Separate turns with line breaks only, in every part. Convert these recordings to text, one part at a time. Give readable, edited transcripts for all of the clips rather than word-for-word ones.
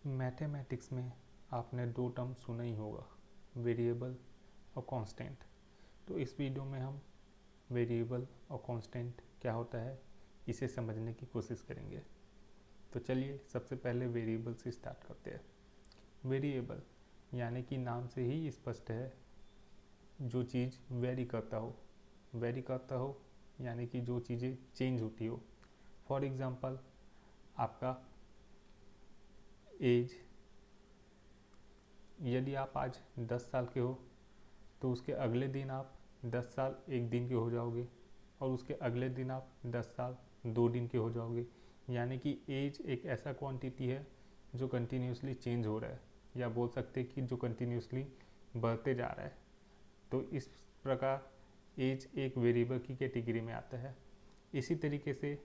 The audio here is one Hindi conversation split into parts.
मैथमेटिक्स में आपने दो टर्म सुना ही होगा, वेरिएबल और कांस्टेंट। तो इस वीडियो में हम वेरिएबल और कांस्टेंट क्या होता है इसे समझने की कोशिश करेंगे। तो चलिए सबसे पहले वेरिएबल से स्टार्ट करते हैं। वेरिएबल यानी कि नाम से ही स्पष्ट है, जो चीज़ वेरी करता हो यानी कि जो चीज़ें चेंज होती हो। फॉर एग्ज़ाम्पल आपका एज, यदि आप आज 10 साल के हो तो उसके अगले दिन आप 10 साल 1 दिन के हो जाओगे और उसके अगले दिन आप 10 साल 2 दिन के हो जाओगे। यानी कि एज एक ऐसा क्वांटिटी है जो कंटिन्यूसली चेंज हो रहा है, या बोल सकते हैं कि जो कंटिन्यूसली बढ़ते जा रहा है। तो इस प्रकार एज एक वेरिएबल की कैटेगरी में आता है। इसी तरीके से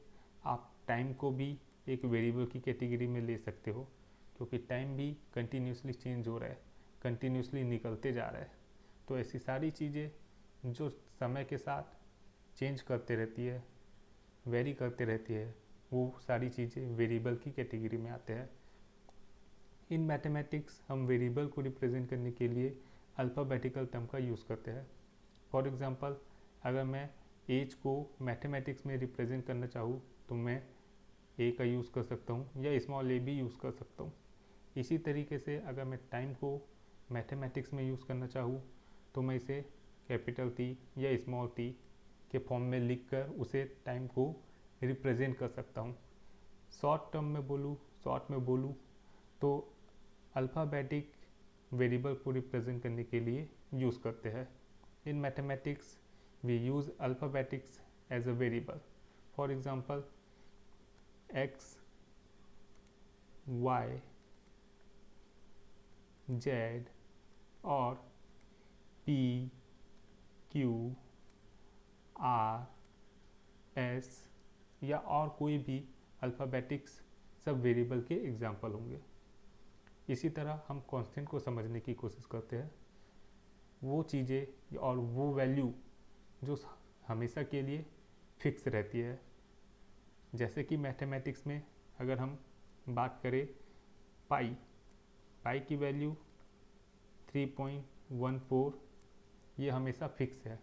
आप टाइम को भी एक वेरिएबल की कैटेगरी में ले सकते हो, क्योंकि टाइम भी कंटिन्यूसली चेंज हो रहा है, कंटिन्यूसली निकलते जा रहा है। तो ऐसी सारी चीज़ें जो समय के साथ चेंज करते रहती है, वेरी करते रहती है, वो सारी चीज़ें वेरिएबल की कैटेगरी में आते हैं। इन मैथमेटिक्स हम वेरिएबल को रिप्रेजेंट करने के लिए अल्फ़ाबेटिकल टर्म का यूज़ करते हैं। फॉर एग्ज़ाम्पल अगर मैं एज को मैथमेटिक्स में रिप्रेजेंट करना चाहूँ तो मैं ए का यूज़ कर सकता हूँ या स्मॉल ए भी यूज़ कर सकता हूँ। इसी तरीके से अगर मैं टाइम को मैथमेटिक्स में यूज़ करना चाहूँ तो मैं इसे कैपिटल टी या स्मॉल टी के फॉर्म में लिखकर उसे टाइम को रिप्रेजेंट कर सकता हूँ। शॉर्ट में बोलूँ तो अल्फ़ाबेटिक वेरिएबल को रिप्रेजेंट करने के लिए यूज़ करते हैं। In mathematics we use alphabetics as a variable. For example x, y, z और p, q, r, s या और कोई भी अल्फ़ाबेटिक्स सब वेरिएबल के एग्जाम्पल होंगे। इसी तरह हम कांस्टेंट को समझने की कोशिश करते हैं। वो चीज़ें और वो वैल्यू जो हमेशा के लिए फिक्स रहती है। जैसे कि मैथमेटिक्स में अगर हम बात करें पाई की वैल्यू 3.14, ये हमेशा फिक्स है।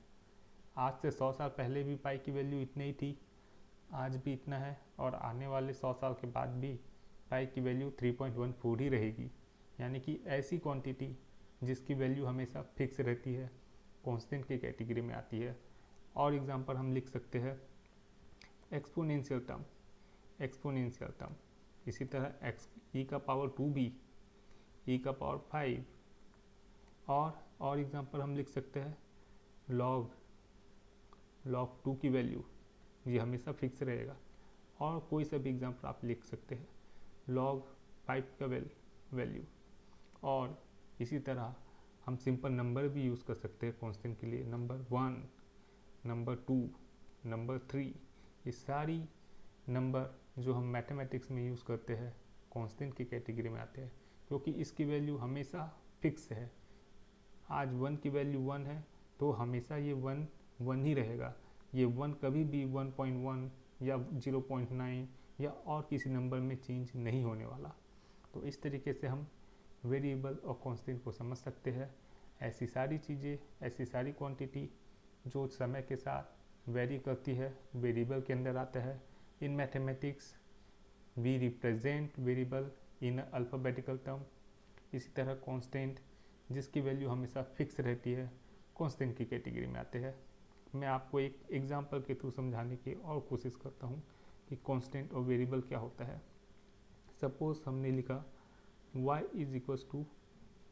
आज से 100 साल पहले भी पाई की वैल्यू इतनी ही थी, आज भी इतना है, और आने वाले 100 साल के बाद भी पाई की वैल्यू 3.14 ही रहेगी। यानी कि ऐसी क्वांटिटी जिसकी वैल्यू हमेशा फिक्स रहती है कांस्टेंट की कैटेगरी में आती है। और एग्जांपल हम लिख सकते हैं एक्सपोनेंशियल टर्म, इसी तरह एक्स ई का पावर 2 भी, ई का पावर 5, और एग्जांपल हम लिख सकते हैं लॉग 2 की वैल्यू, ये हमेशा फिक्स रहेगा। और कोई सा भी एग्जांपल आप लिख सकते हैं लॉग 5 का वैल्यू। और इसी तरह हम सिंपल नंबर भी यूज़ कर सकते हैं कांस्टेंट के लिए। नंबर 1, नंबर 2, नंबर 3, ये सारी नंबर जो हम मैथमेटिक्स में यूज़ करते हैं कांस्टेंट की कैटेगरी में आते हैं, क्योंकि इसकी वैल्यू हमेशा फिक्स है। आज 1 की वैल्यू 1 है तो हमेशा ये 1 ही रहेगा। ये 1 कभी भी 1.1 या 0.9 या और किसी नंबर में चेंज नहीं होने वाला। तो इस तरीके से हम वेरिएबल और कांस्टेंट को समझ सकते हैं। ऐसी सारी चीज़ें, ऐसी सारी क्वांटिटी जो समय के साथ वेरी करती है वेरिएबल के अंदर आता है। In mathematics we represent variable in alphabetical term. इसी तरह कांस्टेंट जिसकी वैल्यू हमेशा फिक्स रहती है कांस्टेंट की कैटेगरी में आते हैं। मैं आपको एक एग्जांपल के थ्रू समझाने की और कोशिश करता हूँ कि कांस्टेंट और वेरिएबल क्या होता है। सपोज हमने लिखा y is equals to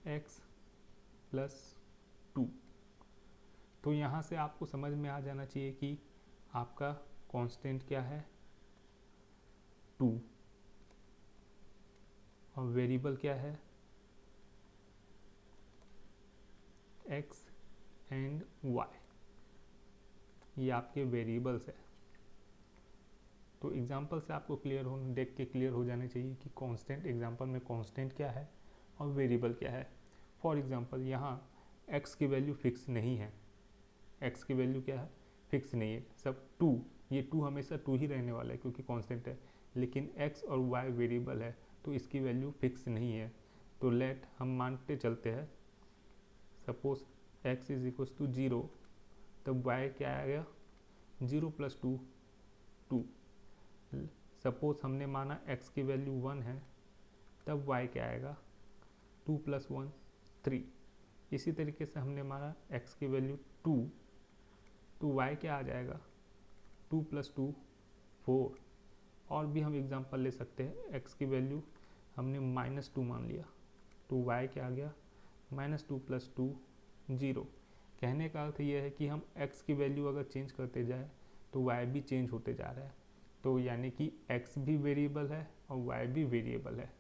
x plus 2। तो यहाँ से आपको समझ में आ जाना चाहिए कि आपका कांस्टेंट क्या है 2 और वेरिएबल क्या है x एंड y। ये आपके वेरिएबल्स है। तो एग्जांपल से आपको देख के क्लियर हो जाना चाहिए कि कांस्टेंट, एग्जांपल में कांस्टेंट क्या है और वेरिएबल क्या है। फॉर एग्जांपल यहाँ x की वैल्यू फिक्स नहीं है, x की वैल्यू क्या है फिक्स नहीं है, सब 2, ये 2 हमेशा 2 ही रहने वाला है क्योंकि कांस्टेंट है। लेकिन x और y वेरिएबल है तो इसकी वैल्यू फिक्स नहीं है। तो लेट हम मानते चलते हैं, suppose x is equal to 0, तब y क्या आ गया, 0 प्लस 2 2। सपोज हमने माना x की वैल्यू 1 है, तब y क्या आएगा, 2 प्लस 1 3। इसी तरीके से हमने माना x की वैल्यू 2, तो y क्या आ जाएगा, 2 प्लस 2 4। और भी हम एग्जांपल ले सकते हैं, x की वैल्यू हमने -2 मान लिया, तो y क्या आ गया, -2 प्लस 2 0। कहने का अर्थ ये है कि हम x की वैल्यू अगर चेंज करते जाए तो y भी चेंज होते जा रहा है। तो यानी कि x भी वेरिएबल है और y भी वेरिएबल है।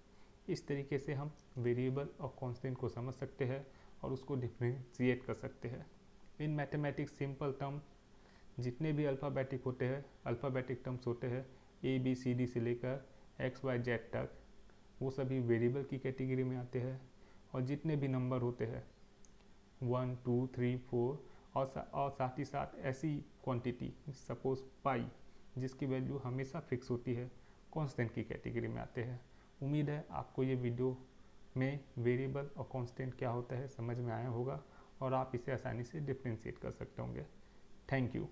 इस तरीके से हम वेरिएबल और कांस्टेंट को समझ सकते हैं और उसको डिफरेंशिएट कर सकते हैं। इन मैथमेटिक्स सिंपल टर्म जितने भी अल्फ़ाबेटिक होते हैं, अल्फ़ाबेटिक टर्म्स होते हैं ABCD से लेकर XYZ तक, वो सभी वेरिएबल की कैटेगरी में आते हैं। और जितने भी नंबर होते हैं 1 2 3 4 और साथ ही साथ ऐसी क्वांटिटी सपोज पाई जिसकी वैल्यू हमेशा फिक्स होती है, कांस्टेंट की कैटेगरी में आते हैं। उम्मीद है आपको ये वीडियो में वेरिएबल और कांस्टेंट क्या होता है समझ में आया होगा और आप इसे आसानी से डिफरेंशिएट कर सकते होंगे। Thank you.